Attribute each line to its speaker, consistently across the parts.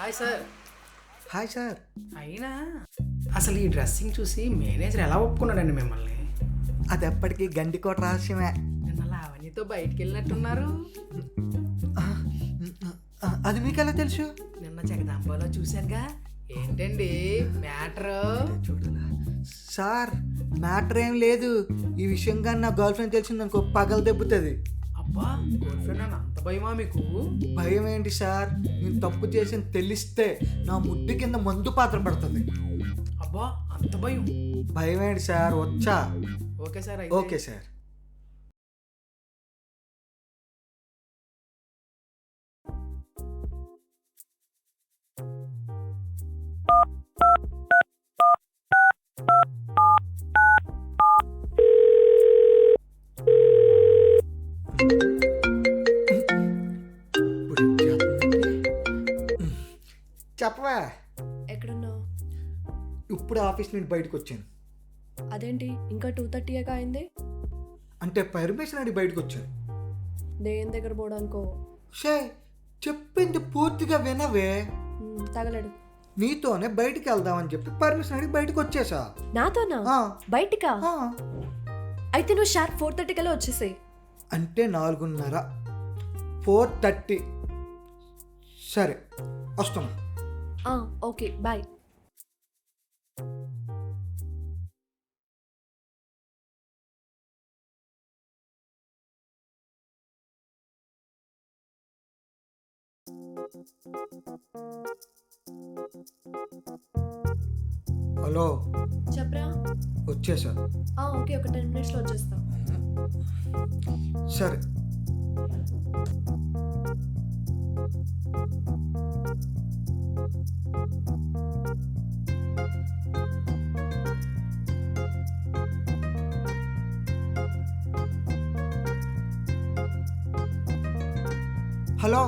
Speaker 1: Hi sir.
Speaker 2: Hi sir.
Speaker 1: అయినా అసలు ఈ డ్రెస్సింగ్ చూసి మేనేజర్ ఎలా ఒప్పుకున్నాడండి మిమ్మల్ని?
Speaker 2: అది ఎప్పటికీ గండికోట రహస్యమే.
Speaker 1: నిన్న లావణ్యతో బయటికి వెళ్ళినట్టున్నారు.
Speaker 2: అది మీకెలా తెలుసు?
Speaker 1: నిన్న జగదాంబలో చూశానుగా. ఏంటండి మ్యాటర్?
Speaker 2: చూడలా సార్, మ్యాటర్ ఏం లేదు. ఈ విషయంగా నా గర్ల్ ఫ్రెండ్ తెలిసింది అనుకో పగలు దెబ్బతుంది.
Speaker 1: అబ్బా, గర్ల్ ఫ్రెండ్ అని అంత భయమా మీకు?
Speaker 2: భయం ఏంటి సార్, నేను తప్పు చేసి తెలిస్తే నా ముడ్డు కింద మందు పాత్ర పడుతుంది.
Speaker 1: అబ్బా, అంత భయం?
Speaker 2: భయం ఏంటి సార్, వచ్చా.
Speaker 1: Okay sir.
Speaker 2: Okay sir. చెప్పవా?
Speaker 3: ఎక్కడున్నావు?
Speaker 2: ఇప్పుడు ఆఫీస్ నుండి బయటకు వచ్చాను.
Speaker 3: అదేంటి ఇంకా 2:30 అయింది?
Speaker 2: అంటే పర్మిషన్ అడిగి బయటకు వచ్చాను.
Speaker 3: దేని దగ్గర పోవడానికో?
Speaker 2: షే, చెప్పింది పూర్తిగా వినవే.
Speaker 3: తగలడు.
Speaker 2: నీతోనే బయటికి వెళ్దామని చెప్పి పర్మిషన్ అడిగి బయటకు వచ్చేసా.
Speaker 3: నాతోనా? బయటికా? అయితే నువ్వు షార్ప్ 4:30 కల్లా వచ్చేసాయి.
Speaker 2: అంటే 4:30. 4:30. సరే, వస్తాను.
Speaker 3: Okay, bye.
Speaker 2: హలో,
Speaker 3: చెప్పరా?
Speaker 2: వచ్చేసా.
Speaker 3: ఓకే, ఒక 10 minutesలో వచ్చేస్తా.
Speaker 2: సరే. హలో,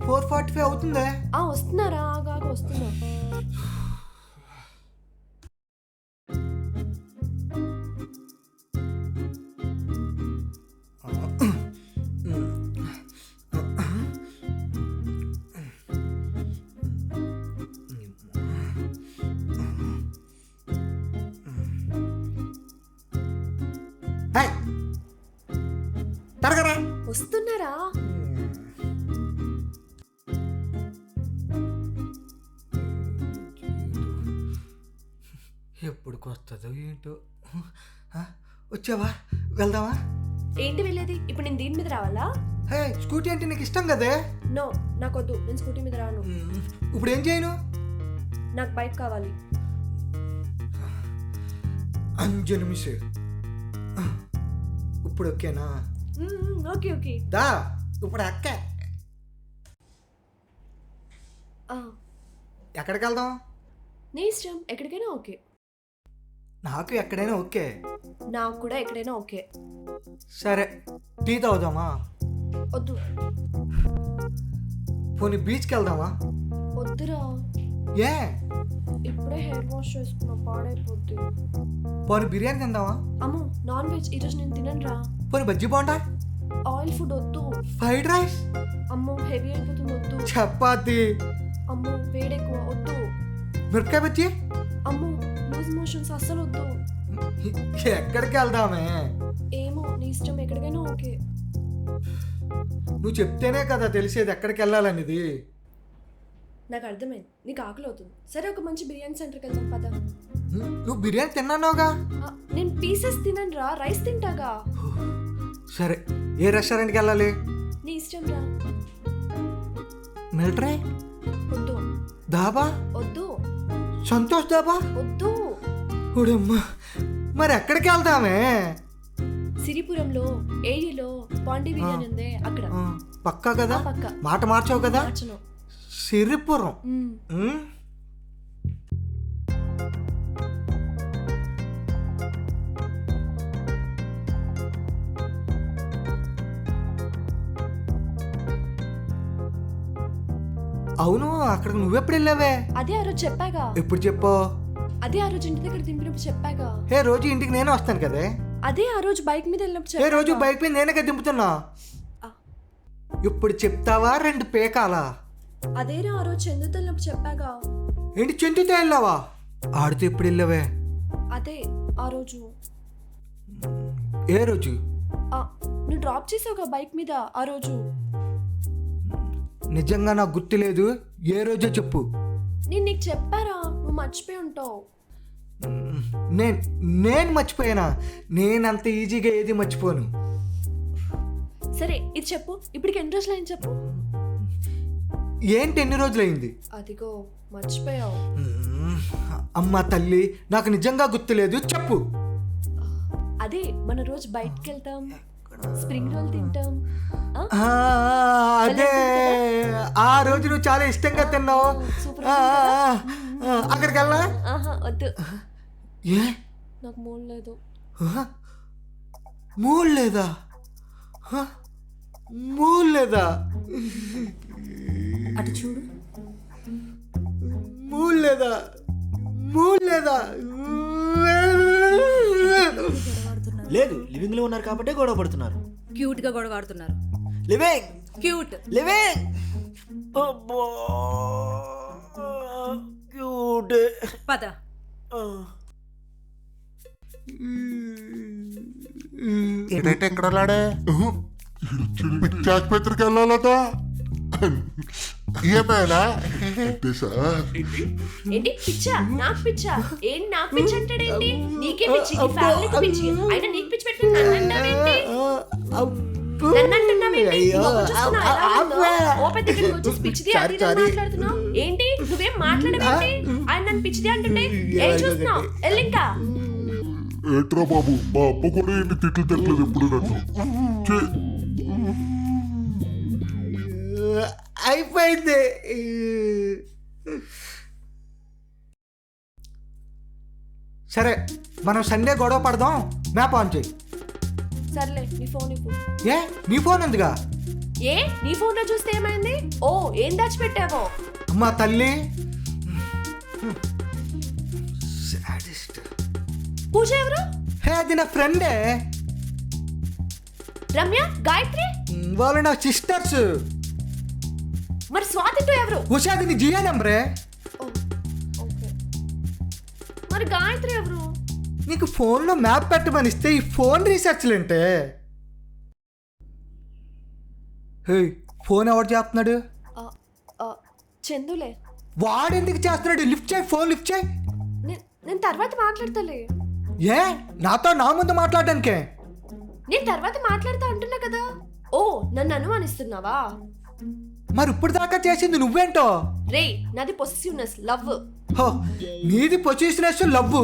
Speaker 2: 4:45 అవుతుందే.
Speaker 3: వస్తున్నారా? ఆగా వస్తున్నా.
Speaker 2: తరగరా.
Speaker 3: వస్తున్నారా?
Speaker 2: ఎప్పుడుకి వస్తుందో ఏంటో. వచ్చావా? వెళ్దామా?
Speaker 3: ఏంటి వెళ్ళేది? ఇప్పుడు నేను దీని మీద రావాలా?
Speaker 2: హే, స్కూటీ అంటే నీకు ఇష్టం కదే.
Speaker 3: నో, నాకొద్దు. నేను స్కూటీ మీద రాను.
Speaker 2: ఇప్పుడు ఏం చేయను?
Speaker 3: నాకు బైక్ కావాలి.
Speaker 2: 5 నిమిషాలు. ఇప్పుడు ఓకేనా?
Speaker 3: Okay okay.
Speaker 2: దా, ఇప్పుడు అక్క. ఎక్కడికి వెళ్దాం?
Speaker 3: నీ ఇష్టం, ఎక్కడికైనా ఓకే.
Speaker 2: నాకు ఎక్కడైనా ఓకే.
Speaker 3: నాకు కూడా ఎక్కడైనా ఓకే.
Speaker 2: సరే, టీ తాగుదామా?
Speaker 3: వద్దు.
Speaker 2: పోనీ బీచ్కి వెళ్దామా?
Speaker 3: వద్దురా.
Speaker 2: ఏ?
Speaker 3: ఇప్పుడే హెయిర్ వాష్ చేసుకున్నా, పాడైపోద్ది.
Speaker 2: పోనీ బిర్యానీ తిందామా?
Speaker 3: అమ్మో, నాన్ వెజ్ ఈరోజు నేను తినను రా.
Speaker 2: పోనీ బజ్జీ బోండా?
Speaker 3: ఆయిల్ ఫుడ్ వద్దు.
Speaker 2: Fried rice?
Speaker 3: అమ్మో, హెవీ అయిపోతుంది, వద్దు.
Speaker 2: చపాతి?
Speaker 3: అమ్మో, వేడెక్కువ, వద్దు.
Speaker 2: మిరపకాయ బజ్జీ?
Speaker 3: అమ్మో, లూజ్ మోషన్స్ అస్సలు వద్దు.
Speaker 2: ఎక్కడికి వెళ్దామే?
Speaker 3: ఏమో, నీ ఇష్టం, ఎక్కడికైనా ఓకే.
Speaker 2: నువ్వు చెప్తేనే కదా తెలిసేది ఎక్కడికి వెళ్ళాలనేది.
Speaker 3: నాకు అర్థమైంది, నీకు ఆకలి అవుతుంది. సరే, ఒక మంచి బిర్యానీ సెంటర్కి వెళ్దాం పద.
Speaker 2: నువ్వు బిర్యానీ తిన్నావుగా?
Speaker 3: నేను పీసెస్ తినను రా, రైస్ తింటాగా.
Speaker 2: సరే, ఏ రెస్టారెంట్కి వెళ్ళాలి?
Speaker 3: నీ ఇష్టం రా.
Speaker 2: మిలిటరీ?
Speaker 3: వద్దు.
Speaker 2: దాబా?
Speaker 3: వద్దు.
Speaker 2: సంతోష్ దాబా?
Speaker 3: వద్దు.
Speaker 2: ఊడమ్మా, మరి ఎక్కడికి వెళ్దామే?
Speaker 3: సిరిపురంలో ఏయులో పాండి బిర్యానీ ఉందే, అక్కడ.
Speaker 2: పక్కా కదా?
Speaker 3: పక్క.
Speaker 2: మాట మార్చావు కదా?
Speaker 3: మార్చను.
Speaker 2: సిరిపురం. అవును, అక్కడికి నువ్వెప్పుడు వెళ్ళావే?
Speaker 3: అదే ఆ రోజు చెప్పాగా.
Speaker 2: ఎప్పుడు చెప్పో?
Speaker 3: అదే ఆ రోజు ఇంటి దగ్గర దింపినప్పుడు చెప్పాగా.
Speaker 2: హే, రోజు ఇంటికి నేను వస్తాను కదే.
Speaker 3: అదే ఆ రోజు బైక్ మీద వెళ్ళినప్పుడు
Speaker 2: హే, రోజు బైక్ మీద నేనే కదా దింపుతున్నా. ఇప్పుడు చెప్తావా 2 పేకాలా?
Speaker 3: అదేరా ఆ రోజు చందుతో వెళ్ళినప్పుడు చెప్పాగా.
Speaker 2: ఏంటి చెందుతో వెళ్ళావా? ఆడితే ఎప్పుడు వెళ్ళావే?
Speaker 3: అదే ఆ రోజు
Speaker 2: ఏ రోజు?
Speaker 3: నువ్వు డ్రాప్ చేసావుగా బైక్ మీద ఆ రోజు.
Speaker 2: నిజంగా నాకు గుర్తులేదు. ఏ రోజో చెప్పు.
Speaker 3: నేను నీకు చెప్పారా, నువ్వు మర్చిపోయి ఉంటావు.
Speaker 2: నేను మర్చిపోయానా? నేనంత ఈజీగా ఏది మర్చిపోను.
Speaker 3: సరే ఇది చెప్పు, ఇప్పటికి ఎన్ని రోజులు అయింది చెప్పు.
Speaker 2: ఏంటి ఎన్ని రోజులైంది?
Speaker 3: అదిగో మర్చిపోయావు.
Speaker 2: అమ్మ తల్లి, నాకు నిజంగా గుర్తులేదు, చెప్పు.
Speaker 3: అదే మన రోజు బయటకు వెళ్తాం, స్ప్రింగ్ రోల్ తింటాం.
Speaker 2: అదే ఆ రోజు నువ్వు చాలా ఇష్టంగా తిన్నావు. అక్కడికి వెళ్ళా?
Speaker 3: వద్దు,
Speaker 2: ఏ
Speaker 3: నాకు మూడ్ లేదు.
Speaker 2: మూడ్ లేదా? మూడ్ లేదా?
Speaker 3: అటు చూడు.
Speaker 2: మూడ్ లేదా? మూడ్ లేదా?
Speaker 4: లేదు, లివింగ్ లో ఉన్నారు కాబట్టి గొడవ పడుతున్నారు.
Speaker 5: క్యూట్ గా గొడవ ఆడుతున్నారు.
Speaker 4: Living
Speaker 5: cute.
Speaker 4: Living cute.
Speaker 5: పద.
Speaker 6: ఏంటంటే ఎక్కడ వెళ్ళాడే? ఆసుపత్రికి వెళ్ళాలట. ఏమైనా అంటే సార్
Speaker 3: ఏంటి పిచ్చా? నాకు పిచ్చా? ఏంటి నాకు పిచ్చి అంటాడేంటి? నీకే పిచ్చి, నీ ఫ్యామిలీకి పిచ్చి, అయినా నీకు పిచ్చి పెట్టుకుని నన్ను అంటావేంటి? నన్ను అంటున్నావేంటి? మొహం చూస్తున్నావా ఎలా ఉందో? ఓపెన్ దగ్గరికి వచ్చేసి పిచ్చిది అది ఇది అని మాట్లాడుతున్నావు ఏంటి? నువ్వేం మాట్లాడవేంటి? ఆయన నన్ను పిచ్చిది అంటుంటే ఏం చూస్తున్నావు? ఎల్లింకా
Speaker 6: ఏట్రా బాబు, మా అమ్మ కూడా ఎన్ని తిట్లు తిట్టలేదు ఎప్పుడు నన్ను.
Speaker 2: అయిపోయింది. సరే, మనం సండే గొడవ పడదాం. మ్యాప్ ఆన్ చేయి.
Speaker 3: సర్లే, నీ ఫోన్ ఇవ్వు.
Speaker 2: ఏ నీ ఫోన్ ఎందుగా?
Speaker 3: ఏ నీ ఫోన్ లో చూస్తే ఏమైంది? ఓ ఏం దాచిపెట్టావో?
Speaker 2: అమ్మా తల్లి.
Speaker 3: పూజ ఎవరు?
Speaker 2: హే, అది నా ఫ్రెండే.
Speaker 3: రమ్య, గాయత్రి
Speaker 2: వాళ్ళు నా సిస్టర్స్.
Speaker 3: మరి స్వాతితో ఎవరు?
Speaker 2: ఉషాది నీ జియో నెంబరే.
Speaker 3: ఓకే, మరి గాయత్రి ఎవరు?
Speaker 2: నీకు ఫోన్లో మ్యాప్ పెట్టమని ఇస్తే ఈ ఫోన్ రీసెర్చ్లేంటే. హే, ఫోన్ ఎవరు చేస్తున్నాడు?
Speaker 3: చందులే.
Speaker 2: వాడెందుకు చేస్తున్నాడు? లిఫ్ట్ చేయి, ఫోన్ లిఫ్ట్ చేయి.
Speaker 3: నేను తర్వాత మాట్లాడతాలే.
Speaker 2: ఏ నాతో నా ముందు మాట్లాడడానికే?
Speaker 3: నేను తర్వాత మాట్లాడతా అంటున్నా కదా. ఓ నన్ను అనుమానిస్తున్నావా?
Speaker 2: మరి ఇప్పుడు దాకా చేసింది నువ్వేంటో?
Speaker 3: రే, నాది పొసెసివ్నెస్, లవ్.
Speaker 2: హో, నీది పొజిషనెస్ లవ్,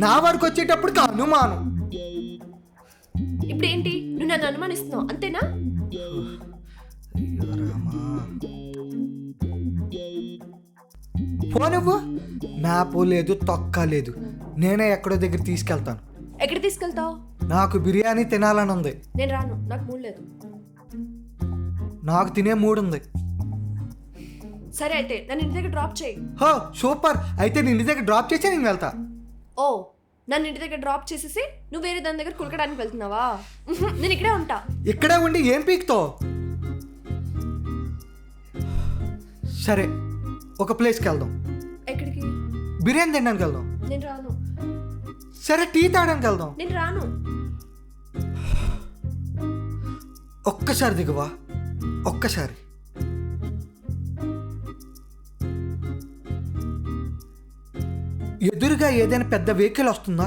Speaker 2: నా వరకు వచ్చేటప్పటికి అనుమానం.
Speaker 3: ఇప్పుడు ఏంటి? నువ్వు నన్ను అనుమానిస్తున్నావు అంతేనా?
Speaker 2: ఫోన్ ఇవ్వు. మ్యాప్ లేదు, తొక్క లేదు. నేనే ఎక్కడో దగ్గర తీసుకెళ్తాను.
Speaker 3: ఎక్కడ తీసుకెళ్తావు?
Speaker 2: నాకు బిర్యానీ తినాలని ఉంది.
Speaker 3: నేను రాను, నాకు మూడ్ లేదు.
Speaker 2: నాకు తినే మూడుంది.
Speaker 3: సరే అయితే నన్ను ఇంటి దగ్గర డ్రాప్ చేయి.
Speaker 2: హో సూపర్, అయితే నేను ఇంటి దగ్గర డ్రాప్ చేసి నేను వెళ్తా.
Speaker 3: ఓ నన్ను ఇంటి దగ్గర డ్రాప్ చేసేసి నువ్వు వేరే దాని దగ్గర కులకడానికి వెళ్తున్నావా? నేను ఇక్కడే ఉంటా.
Speaker 2: ఇక్కడే ఉండి ఏం పీక్తో? సరే, ఒక ప్లేస్కి వెళ్దాం.
Speaker 3: ఎక్కడికి?
Speaker 2: బిర్యానీ తినడానికి వెళ్దాం.
Speaker 3: నేను రాను.
Speaker 2: సరే, టీ తాగడానికి వెళ్దాం.
Speaker 3: నేను రాను.
Speaker 2: ఒక్కసారి దిగువా, ఒక్కసారి. ఎదురుగా ఏదైనా పెద్ద వెహికల్ వస్తుందా?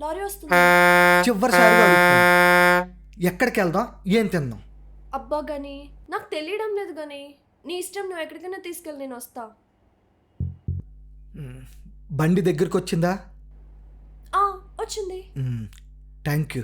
Speaker 3: లారీ వస్తుంది.
Speaker 2: చివరిసారిగా అడుగుతున్నా. ఎక్కడికి వెళ్దాం, ఏం తిందాం?
Speaker 3: అబ్బా గని, నాకు తెలియడం లేదు గని. నీ ఇష్టం, నువ్వు ఎక్కడికైనా తీసుకెళ్ళి, నేను వస్తా.
Speaker 2: బండి దగ్గరికి వచ్చిందా?
Speaker 3: వచ్చింది.
Speaker 2: Thank you.